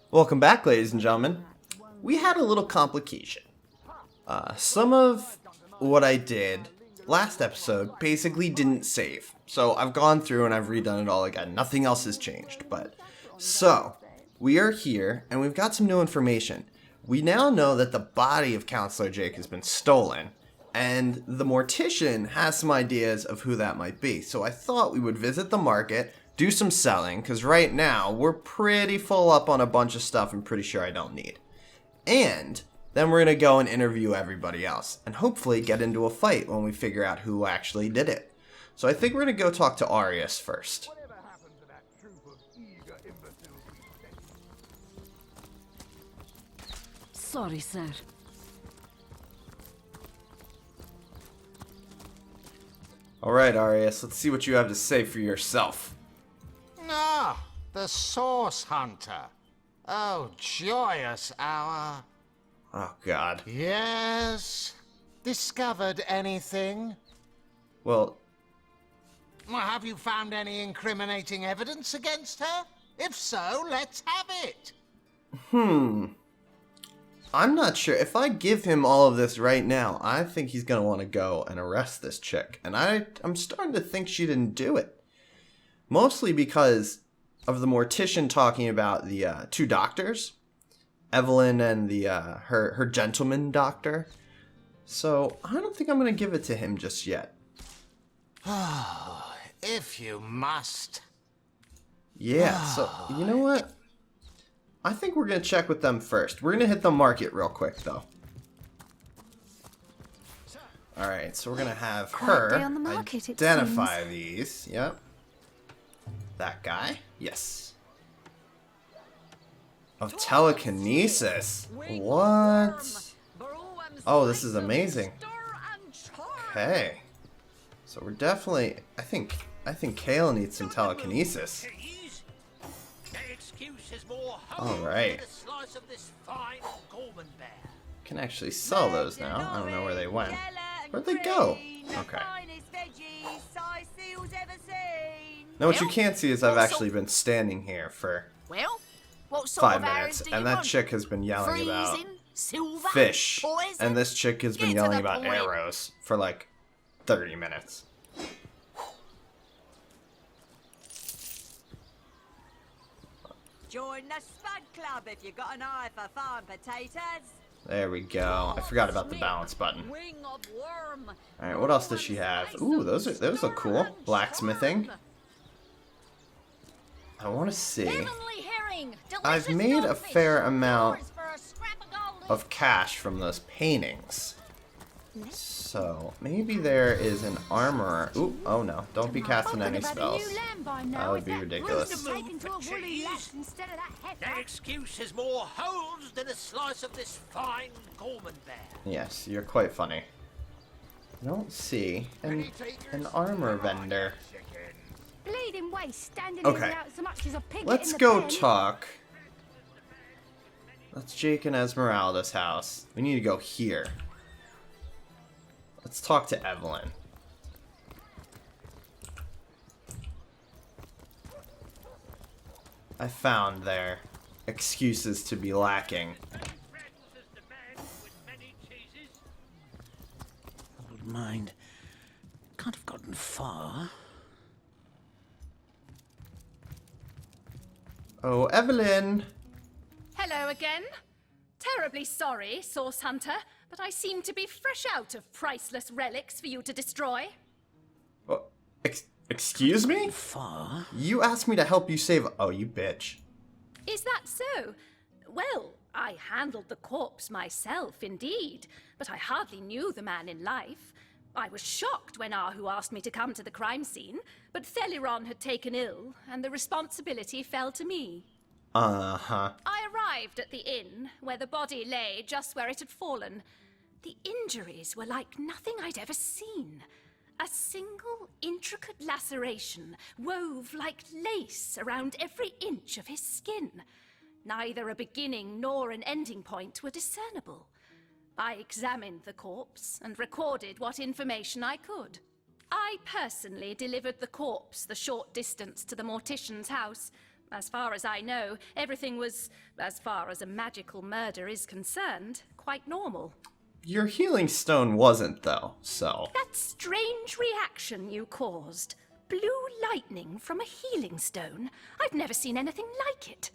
Welcome back, ladies and gentlemen. We had a little complication. Some of what I did last episode basically didn't save. So I've gone through and I've redone it all again. Nothing else has changed. So, we are here and we've got some new information. We now know that the body of Counselor Jake has been stolen. And the mortician has some ideas of who that might be. So I thought we would visit the market, do some selling, because right now we're pretty full up on a bunch of stuff I'm pretty sure I don't need. And then we're going to go and interview everybody else, and hopefully get into a fight when we figure out who actually did it. So I think we're going to go talk to Arius first. Sorry, sir. Alright, Arius, let's see what you have to say for yourself. Ah, the Source Hunter. Oh, joyous hour. Oh, God. Yes? Discovered anything? Well, Have you found any incriminating evidence against her? If so, let's have it. I'm not sure. If I give him all of this right now, I think he's going to want to go and arrest this chick. And I'm starting to think she didn't do it. Mostly because of the mortician talking about the two doctors. Evelyn and the her gentleman doctor. So I don't think I'm going to give it to him just yet. If you must. Yeah, so you know what? I think we're going to check with them first. We're going to hit the market real quick, though. Alright, so we're going to have her day on the market, it identify these. Yep. That guy? Yes. Of telekinesis. What? Oh, this is amazing. Okay. So we're definitely... I think Kael needs some telekinesis. Alright. Can actually sell those now. I don't know where they went. Where'd they go? Okay. Now what you can't see is I've actually been standing here for 5 minutes, and that chick has been yelling about fish, and this chick has been yelling about arrows for like 30 minutes. Join the Spud Club if you got an eye for farm potatoes. There we go. I forgot about the balance button. Alright, what else does she have? Ooh, those look cool. Blacksmithing. I want to see. I've made a fair amount of cash from those paintings. So, maybe there is an armorer. Ooh, oh no. Don't be casting any spells. That would be ridiculous. That excuse has more holes than a slice of this fine Gorman bear. Yes, you're quite funny. I don't see an armor vendor. Okay, let's go talk. That's Jake and Esmeralda's house. We need to go here. Let's talk to Evelyn. I found their excuses to be lacking. I wouldn't mind. Can't have gotten far. Oh, Evelyn! Hello again. Terribly sorry, Source Hunter, but I seem to be fresh out of priceless relics for you to destroy. Oh, excuse me? Far? You asked me to help you save... Oh, you bitch. Is that so? Well, I handled the corpse myself, indeed, but I hardly knew the man in life. I was shocked when Ahu asked me to come to the crime scene, but Theliron had taken ill, and the responsibility fell to me. Uh-huh. I arrived at the inn, where the body lay just where it had fallen. The injuries were like nothing I'd ever seen. A single intricate laceration wove like lace around every inch of his skin. Neither a beginning nor an ending point were discernible. I examined the corpse and recorded what information I could. I personally delivered the corpse the short distance to the mortician's house. As far as I know, everything was, as far as a magical murder is concerned, quite normal. Your healing stone wasn't, though, so... That strange reaction you caused. Blue lightning from a healing stone. I've never seen anything like it.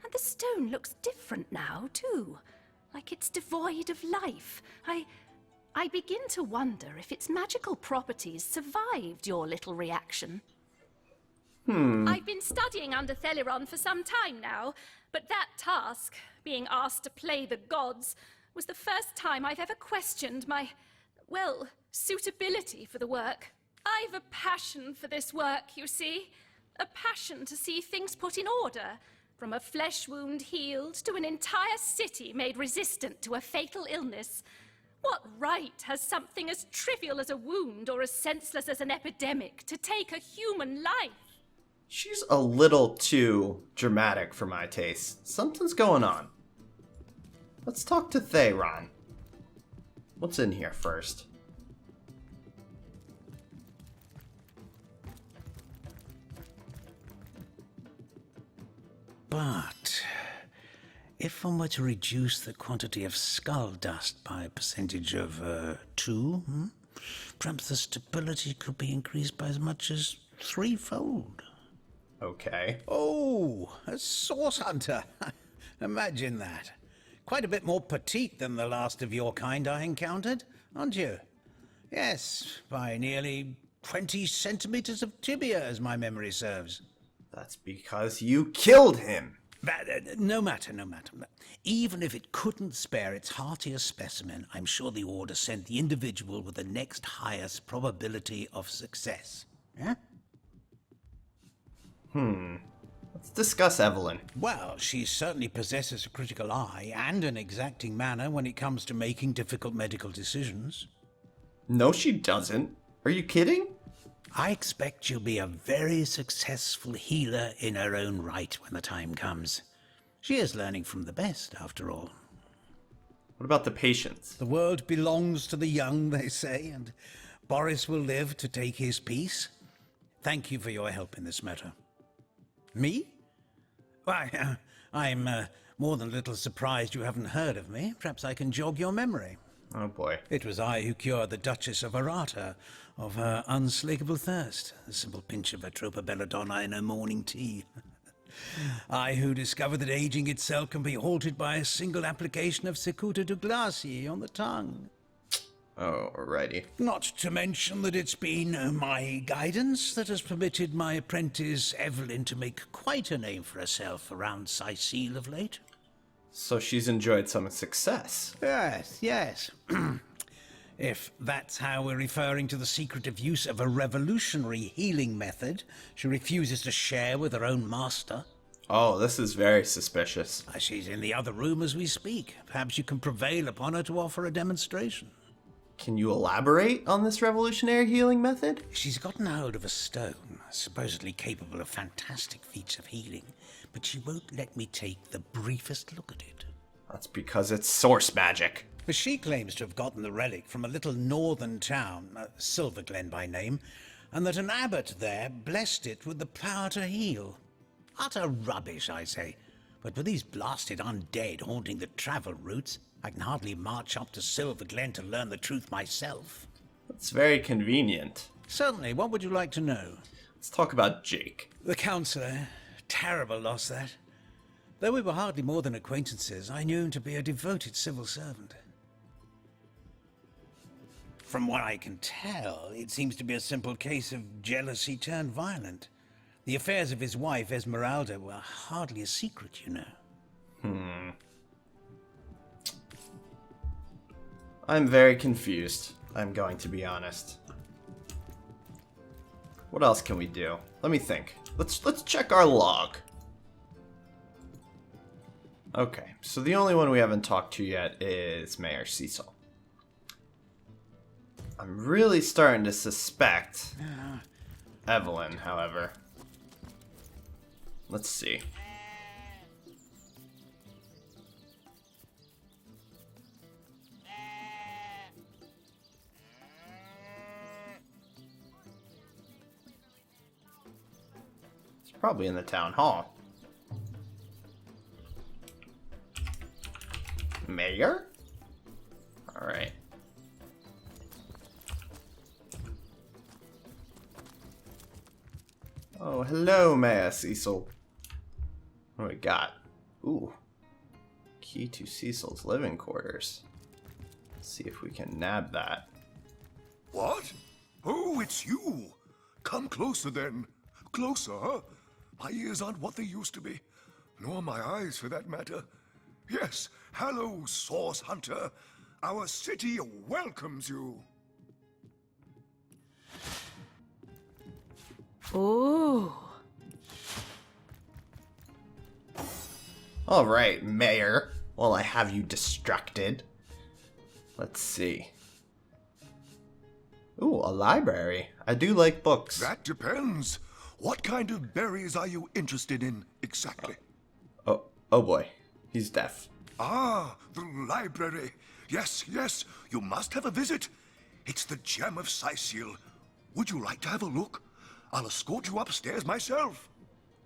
And the stone looks different now, too. Like it's devoid of life. I begin to wonder if its magical properties survived your little reaction. I've been studying under Theleron for some time now, but that task, being asked to play the gods, was the first time I've ever questioned my, well, suitability for the work. I've a passion for this work, you see. A passion to see things put in order, from a flesh wound healed to an entire city made resistant to a fatal illness. What right has something as trivial as a wound or as senseless as an epidemic to take a human life? She's a little too dramatic for my taste. Something's going on. Let's talk to Thayron. What's in here first? But if one were to reduce the quantity of skull dust by a percentage of 2, perhaps the stability could be increased by as much as 3-fold. Okay. Oh, a source hunter. Imagine that. Quite a bit more petite than the last of your kind I encountered, aren't you? Yes, by nearly 20 centimeters of tibia, as my memory serves. That's because you killed him. No matter. Even if it couldn't spare its heartiest specimen, I'm sure the Order sent the individual with the next highest probability of success. Yeah? Let's discuss Evelyn. Well, she certainly possesses a critical eye and an exacting manner when it comes to making difficult medical decisions. No, she doesn't. Are you kidding? I expect she'll be a very successful healer in her own right when the time comes. She is learning from the best, after all. What about the patients? The world belongs to the young, they say, and Boris will live to take his piece. Thank you for your help in this matter. Me? Why, I'm more than a little surprised you haven't heard of me. Perhaps I can jog your memory. Oh boy. It was I who cured the Duchess of Arata of her unslakable thirst, a simple pinch of Atropa belladonna in her morning tea. I who discovered that aging itself can be halted by a single application of Cicuta Douglasii on the tongue. Alrighty. Not to mention that it's been my guidance that has permitted my apprentice Evelyn to make quite a name for herself around Sicile of late. So she's enjoyed some success. Yes. If that's how we're referring to the secretive use of a revolutionary healing method she refuses to share with her own master. Oh, this is very suspicious. She's in the other room as we speak. Perhaps you can prevail upon her to offer a demonstration. Can you elaborate on this revolutionary healing method? She's gotten hold of a stone, supposedly capable of fantastic feats of healing, but she won't let me take the briefest look at it. That's because it's source magic. She claims to have gotten the relic from a little northern town, Silverglen by name, and that an abbot there blessed it with the power to heal. Utter rubbish, I say. But with these blasted undead haunting the travel routes, I can hardly march up to Silverglen to learn the truth myself. That's very convenient. Certainly. What would you like to know? Let's talk about Jake. The counsellor. Terrible loss, that. Though we were hardly more than acquaintances, I knew him to be a devoted civil servant. From what I can tell, it seems to be a simple case of jealousy turned violent. The affairs of his wife, Esmeralda, were hardly a secret, you know. I'm very confused. I'm going to be honest. What else can we do? Let me think. Let's check our log. Okay, so the only one we haven't talked to yet is Mayor Cecil. I'm really starting to suspect Evelyn, however. Let's see. It's probably in the town hall. Mayor? Alright. Oh, hello, Mayor Cecil. What do we got? Ooh. Key to Cecil's living quarters. Let's see if we can nab that. What? Oh, it's you. Come closer then. Closer, huh? My ears aren't what they used to be. Nor my eyes, for that matter. Yes, hello, Source Hunter. Our city welcomes you. Ooh. Alright, Mayor. Well, I have you distracted. Let's see. Ooh, a library. I do like books. That depends. What kind of berries are you interested in exactly? Oh boy. He's deaf. Ah, the library. Yes, yes, you must have a visit. It's the gem of Sicil. Would you like to have a look? I'll escort you upstairs myself.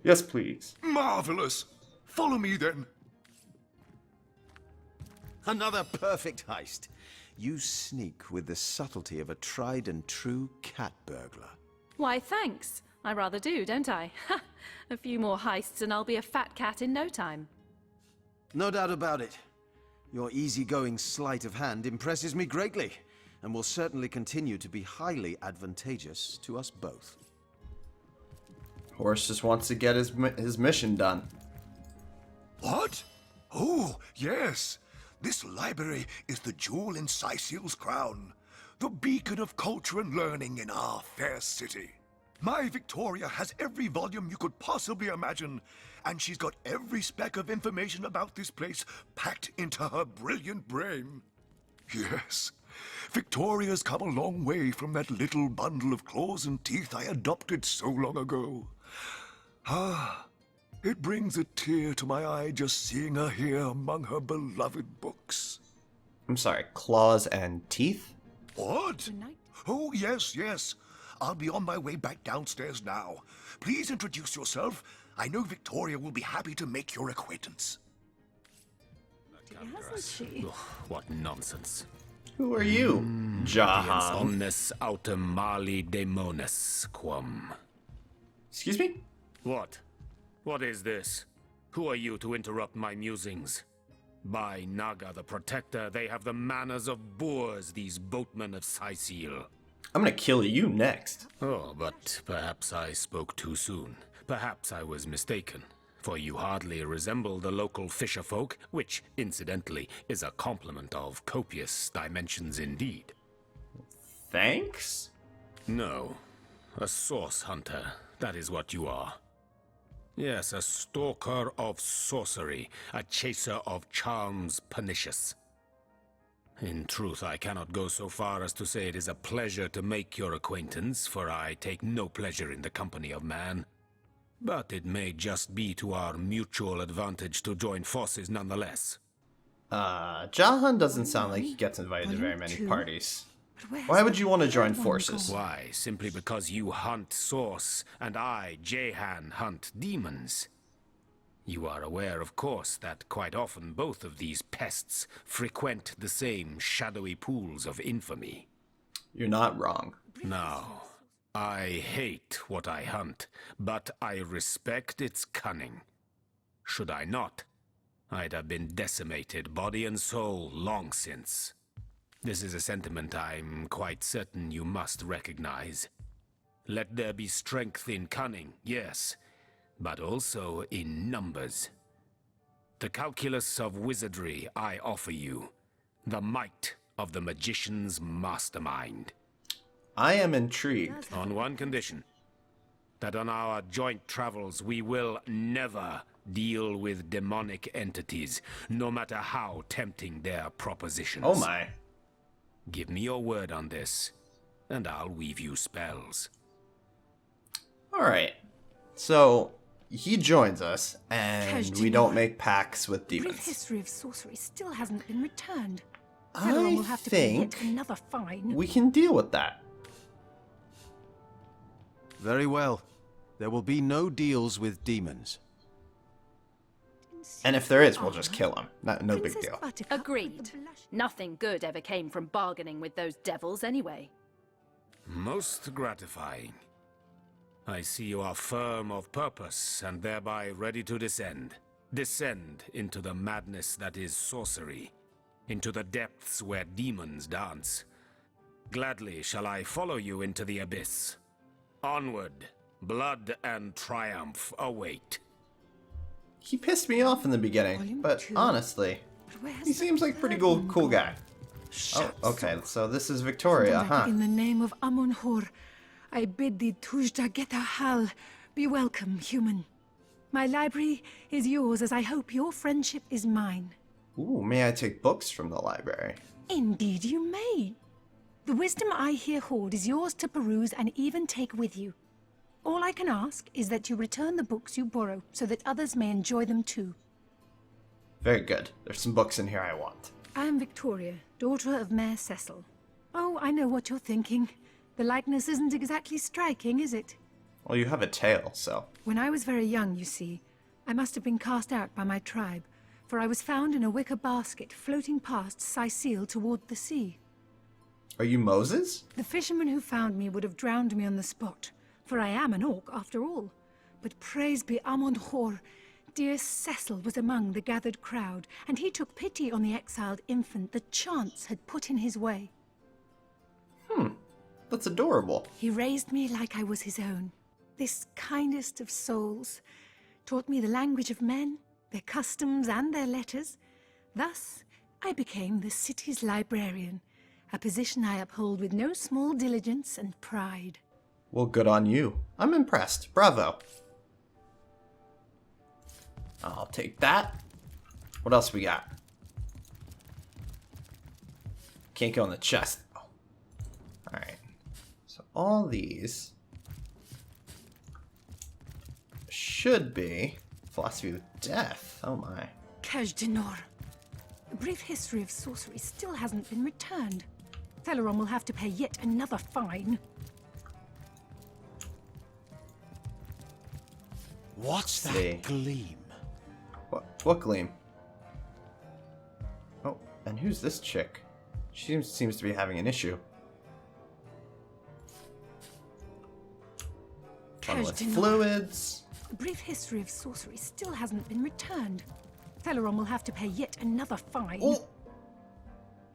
Yes, please. Marvelous. Follow me then. Another perfect heist. You sneak with the subtlety of a tried and true cat burglar. Why, thanks. I rather do, don't I? Ha! A few more heists and I'll be a fat cat in no time. No doubt about it. Your easygoing sleight of hand impresses me greatly, and will certainly continue to be highly advantageous to us both. Horus just wants to get his mission done. What? Oh, yes. This library is the jewel in Sicil's crown, the beacon of culture and learning in our fair city. My Victoria has every volume you could possibly imagine, and she's got every speck of information about this place packed into her brilliant brain. Yes, Victoria's come a long way from that little bundle of claws and teeth I adopted so long ago. Ah, it brings a tear to my eye just seeing her here among her beloved books. I'm sorry, claws and teeth? What? Oh, yes, yes. I'll be on my way back downstairs now. Please introduce yourself. I know Victoria will be happy to make your acquaintance. Hasn't she? What nonsense. Who are you, Jahan? Omnes autem mali daemonis quam. Excuse me? What? What is this? Who are you to interrupt my musings? By Naga the Protector, they have the manners of boors, these boatmen of Sicil. I'm gonna kill you next. Oh, but perhaps I spoke too soon. Perhaps I was mistaken, for you hardly resemble the local fisher folk, which, incidentally, is a compliment of copious dimensions indeed. Thanks? No, a source hunter, that is what you are. Yes, a stalker of sorcery, a chaser of charms pernicious. In truth, I cannot go so far as to say it is a pleasure to make your acquaintance, for I take no pleasure in the company of man. But it may just be to our mutual advantage to join forces nonetheless. Jahan doesn't sound like he gets invited to very many parties. Why would you want to join forces? Why, simply because you hunt source, and I, Jahan, hunt demons. You are aware, of course, that quite often both of these pests frequent the same shadowy pools of infamy. You're not wrong. Now, I hate what I hunt, but I respect its cunning. Should I not, I'd have been decimated, body and soul, long since. This is a sentiment I'm quite certain you must recognize. Let there be strength in cunning, yes, but also in numbers. The calculus of wizardry I offer you, the might of the magician's mastermind. I am intrigued. On one condition, that on our joint travels we will never deal with demonic entities, no matter how tempting their propositions. Oh my. Give me your word on this, and I'll weave you spells. Alright. So, he joins us, and we don't make pacts with The brief demons. history of sorcery still hasn't been returned. I Everyone will have to pay yet think another fine. we can deal with that. Very well. There will be no deals with demons. And if there is, we'll just kill him. No big Princess deal. Buttercup Agreed. with the blush- Nothing good ever came from bargaining with those devils anyway. Most gratifying. I see you are firm of purpose and thereby ready to descend. Descend into the madness that is sorcery, into the depths where demons dance. Gladly shall I follow you into the abyss. Onward, blood and triumph await. He pissed me off in the beginning, Volume but 2. honestly, But where has he the seems like a pretty third cool one cool gone? guy. Oh, Shut okay, up. so this is Victoria, huh? In the name of Amun-Hor, I bid thee Tujda Geta Hal, be welcome, human. My library is yours, as I hope your friendship is mine. Ooh, may I take books from the library? Indeed you may. The wisdom I here hoard is yours to peruse and even take with you. All I can ask is that you return the books you borrow, so that others may enjoy them too. Very good. There's some books in here I want. I am Victoria, daughter of Mayor Cecil. Oh, I know what you're thinking. The likeness isn't exactly striking, is it? Well, you have a tail, so... When I was very young, you see, I must have been cast out by my tribe, for I was found in a wicker basket floating past Sicil toward the sea. Are you Moses? The fisherman who found me would have drowned me on the spot, for I am an orc after all. But praise be Amun-Hor, dear Cecil was among the gathered crowd, and he took pity on the exiled infant that chance had put in his way. That's adorable. He raised me like I was his own. This kindest of souls taught me the language of men, their customs and their letters. Thus, I became the city's librarian, a position I uphold with no small diligence and pride. Well, good on you. I'm impressed. Bravo. I'll take that. What else we got? Can't go in the chest. Oh. Alright. So all these should be philosophy of death. Oh my. Kaj'Dinor. A brief history of sorcery still hasn't been returned. Teleron will have to pay yet another fine. What's that See. gleam? What gleam? Oh, and who's this chick? She seems to be having an issue. Fun with Kaj'Dinor. fluids. A brief history of sorcery still hasn't been returned. Teleron will have to pay yet another fine. Oh.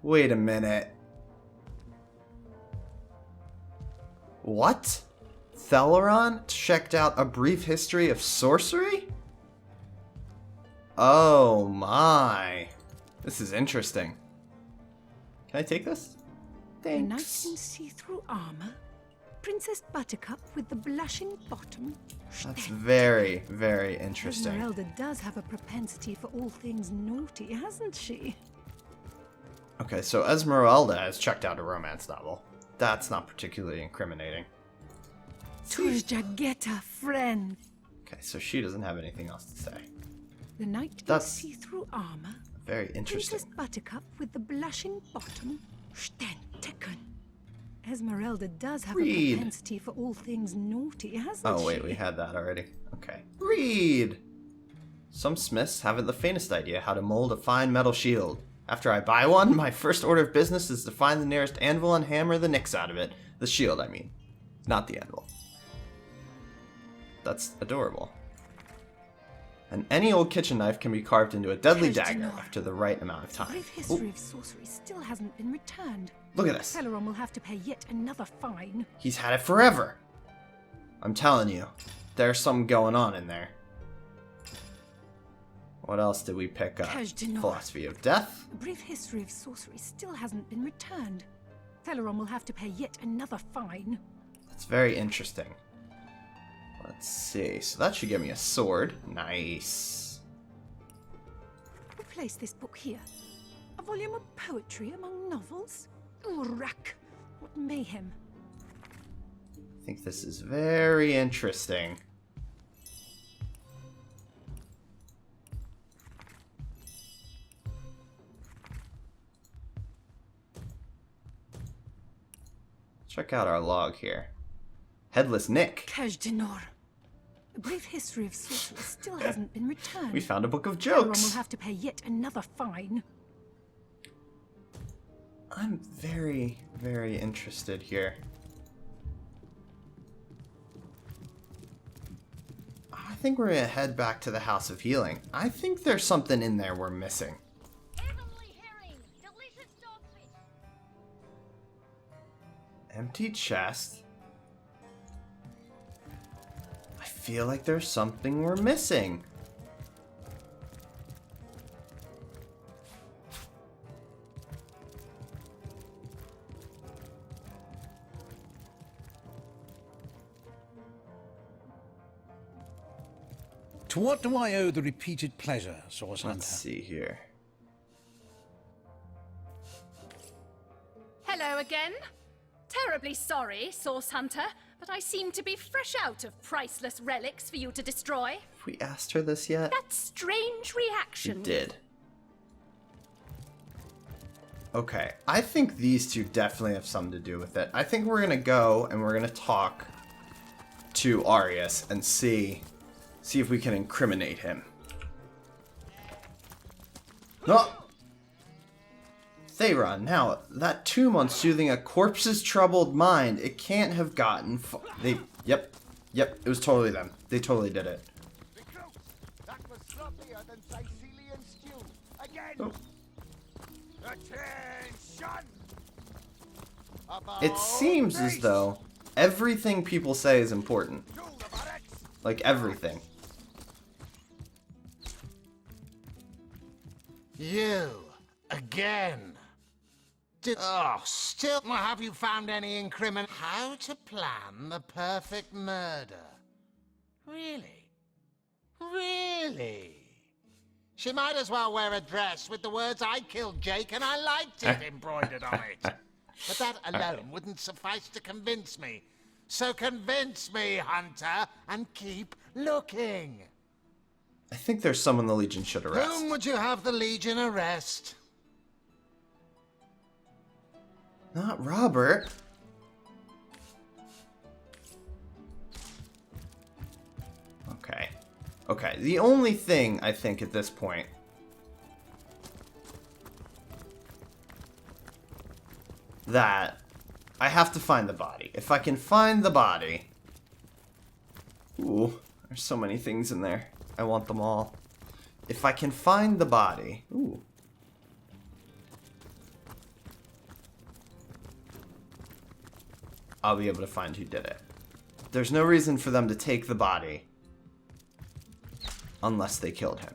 Wait a minute. What? Theleron checked out a brief history of sorcery? Oh my. This is interesting. Can I take this? A knight in Thanks. see-through armor. Princess Buttercup with the blushing bottom. That's very, very interesting. Esmeralda does have a propensity for all things naughty, hasn't she? Okay, so Esmeralda has checked out a romance novel. That's not particularly incriminating. Tujageta, friend. Okay, so she doesn't have anything else to say. The knight in That's see-through armor. very interesting. Princess Buttercup with the blushing bottom. Stentiken. Esmeralda does have Read. a propensity for all things naughty, hasn't she? Oh wait, we had that already. Okay. Read! Some smiths haven't the faintest idea how to mold a fine metal shield. After I buy one, my first order of business is to find the nearest anvil and hammer the nicks out of it. The shield, I mean. Not the anvil. That's adorable. And any old kitchen knife can be carved into a deadly dagger Kaj'Dinor. after the right amount of A time. brief history of sorcery still hasn't been returned. Look at this. Teleron will have to pay yet another fine. He's had it forever. I'm telling you, there's something going on in there. What else did we pick up? Kaj'Dinor. Philosophy of death. A brief history of sorcery still hasn't been returned. Teleron will have to pay yet another fine. That's very interesting. Let's see. So that should give me a sword. Nice. We'll place this book here. A volume of poetry among novels? Urak! What mayhem. I think this is very interesting. Check out our log here. Headless Nick. Kaj'Dinor. A brief history of sorcerers still hasn't been returned. We found a book of Everyone will jokes. have to pay yet another fine. I'm very, very interested here. I think we're gonna head back to the House of Healing. I think there's something in there we're missing. Empty chest. I feel like there's something we're missing. To what do I owe the repeated pleasure, Source Hunter? Let's see here. Hello again. Terribly sorry, Source Hunter, but I seem to be fresh out of priceless relics for you to destroy. Have we asked her this yet? That strange reaction. We did. Okay, I think these two definitely have something to do with it. I think we're gonna go and we're gonna talk to Arius and see if we can incriminate him. No! Theron, now, that tomb on soothing a corpse's troubled mind, it can't have gotten Yep, it was totally them. They totally did it. That was sloppier than Sicilian stew. Again. Oh. Attention! It seems as though everything people say is important. Like, everything. You again. Still have you found any incrimination? How to plan the perfect murder? Really? Really? She might as well wear a dress with the words "I killed Jake and I liked it" embroidered on it. But that alone wouldn't suffice to convince me. So convince me, Hunter, and keep looking. I think there's someone the Legion should arrest. Whom would you have the Legion arrest? Not Robert. Okay. Okay, the only thing I think at this point that I have to find the body. If I can find the body... Ooh, there's so many things in there. I want them all. If I can find the body... Ooh. I'll be able to find who did it. There's no reason for them to take the body unless they killed him.